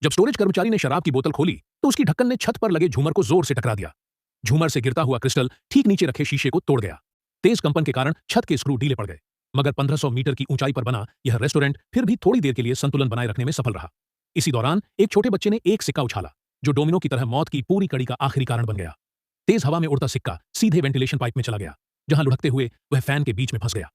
जब स्टोरेज कर्मचारी ने शराब की बोतल खोली तो उसकी ढक्कन ने छत पर लगे झूमर को जोर से टकरा दिया। झूमर से गिरता हुआ क्रिस्टल ठीक नीचे रखे शीशे को तोड़ गया। तेज कंपन के कारण छत के स्क्रू ढीले पड़ गए, मगर 1500 मीटर की ऊंचाई पर बना यह रेस्टोरेंट फिर भी थोड़ी देर के लिए संतुलन बनाए रखने में सफल रहा। इसी दौरान एक छोटे बच्चे ने एक सिक्का उछाला, जो डोमिनो की तरह मौत की पूरी कड़ी का आखिरी कारण बन गया। तेज हवा में उड़ता सिक्का सीधे वेंटिलेशन पाइप में चला गया, जहां लुढ़कते हुए वह फैन के बीच में फंस गया।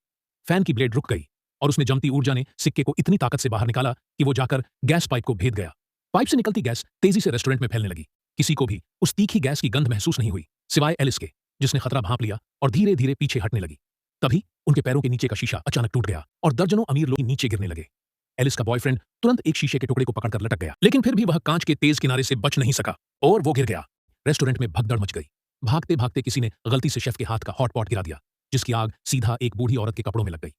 फैन की ब्लेड रुक गई और उसमें जमती ऊर्जा ने सिक्के को इतनी ताकत से बाहर निकाला कि वो जाकर गैस पाइप को भेद गया। पाइप से निकलती गैस तेजी से रेस्टोरेंट में फैलने लगी। किसी को भी उस तीखी गैस की गंध महसूस नहीं हुई, सिवाय एलिस के, जिसने खतरा भांप लिया और धीरे धीरे पीछे हटने लगी। तभी उनके पैरों के नीचे का शीशा अचानक टूट गया और दर्जनों अमीर लोग नीचे गिरने लगे। एलिस का बॉयफ्रेंड तुरंत एक शीशे के टुकड़े को पकड़कर लटक गया, लेकिन फिर भी वह कांच के तेज किनारे से बच नहीं सका और वो गिर गया। रेस्टोरेंट में भगदड़ मच गई। भागते भागते किसी ने गलती से शेफ के हाथ का हॉट पॉट गिरा दिया, जिसकी आग सीधा एक बूढ़ी औरत के कपड़ों में लग गई।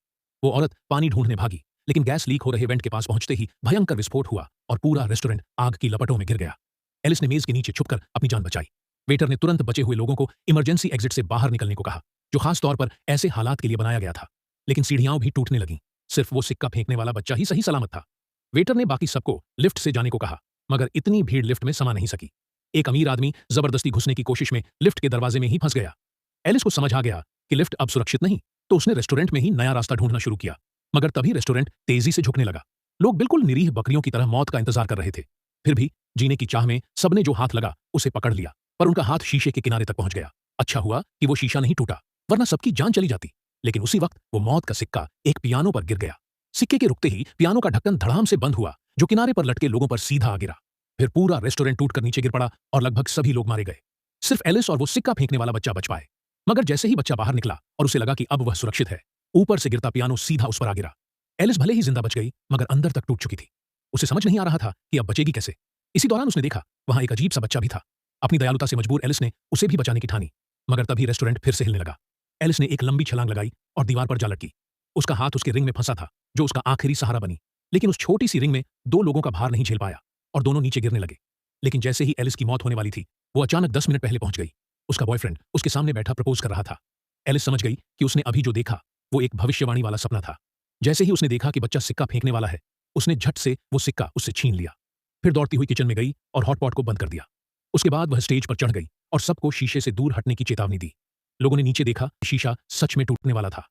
वो औरत पानी ढूंढने भागी, लेकिन गैस लीक हो रहे वेंट के पास पहुंचते ही भयंकर विस्फोट हुआ और पूरा रेस्टोरेंट आग की लपटों में गिर गया। एलिस ने मेज के नीचे छुपकर अपनी जान बचाई। वेटर ने तुरंत बचे हुए लोगों को इमरजेंसी एग्जिट से बाहर निकलने को कहा, जो खास तौर पर ऐसे हालात के लिए बनाया गया था। लेकिन सीढ़ियां भी टूटने लगीं। सिर्फ वो सिक्का फेंकने वाला बच्चा ही सही सलामत था। वेटर ने बाकी सबको लिफ्ट से जाने को कहा, मगर इतनी भीड़ लिफ्ट में समा नहीं सकी। एक अमीर आदमी जबरदस्ती घुसने की कोशिश में लिफ्ट के दरवाजे में ही फंस गया। एलिस को समझ आ गया कि लिफ्ट अब सुरक्षित नहीं, तो उसने रेस्टोरेंट में ही नया रास्ता ढूंढना शुरू किया। मगर तभी रेस्टोरेंट तेजी से झुकने लगा। लोग बिल्कुल निरीह बकरियों की तरह मौत का इंतजार कर रहे थे। फिर भी जीने की चाह में सबने जो हाथ लगा उसे पकड़ लिया, पर उनका हाथ शीशे के किनारे तक पहुंच गया। अच्छा हुआ कि वो शीशा नहीं टूटा, वरना सबकी जान चली जाती। लेकिन उसी वक्त वो मौत का सिक्का एक पियानो पर गिर गया। सिक्के के रुकते ही पियानो का ढक्कन धड़ाम से बंद हुआ, जो किनारे पर लटके लोगों पर सीधा आ गिरा। फिर पूरा रेस्टोरेंट टूटकर नीचे गिर पड़ा और लगभग सभी लोग मारे गए। सिर्फ एलिस और वो सिक्का फेंकने वाला बच्चा बच पाए। मगर जैसे ही बच्चा बाहर निकला और उसे लगा कि अब वह सुरक्षित है, ऊपर से गिरता पियानो सीधा उस पर आ गिरा। एलिस भले ही जिंदा बच गई, मगर अंदर तक टूट चुकी थी। उसे समझ नहीं आ रहा था कि अब बचेगी कैसे। इसी दौरान उसने देखा वहां एक अजीब सा बच्चा भी था। अपनी दयालुता से मजबूर एलिस ने उसे भी बचाने की ठानी, मगर तभी रेस्टोरेंट फिर से हिलने लगा। एलिस ने एक लंबी छलांग लगाई और दीवार पर जा लटकी। उसका हाथ उसके रिंग में फंसा था, जो उसका आखिरी सहारा बनी। लेकिन उस छोटी सी रिंग में दो लोगों का भार नहीं झेल पाया और दोनों नीचे गिरने लगे। लेकिन जैसे ही एलिस की मौत होने वाली थी, वो अचानक 10 मिनट पहले पहुंच गई। उसका बॉयफ्रेंड उसके सामने बैठा प्रपोज कर रहा था। एलिस समझ गई कि उसने अभी जो देखा वो एक भविष्यवाणी वाला सपना था। जैसे ही उसने देखा कि बच्चा सिक्का फेंकने वाला है, उसने झट से वो सिक्का उससे छीन लिया। फिर दौड़ती हुई किचन में गई और हॉटपॉट को बंद कर दिया। उसके बाद वह स्टेज पर चढ़ गई और सबको शीशे से दूर हटने की चेतावनी दी। लोगों ने नीचे देखा, शीशा सच में टूटने वाला था।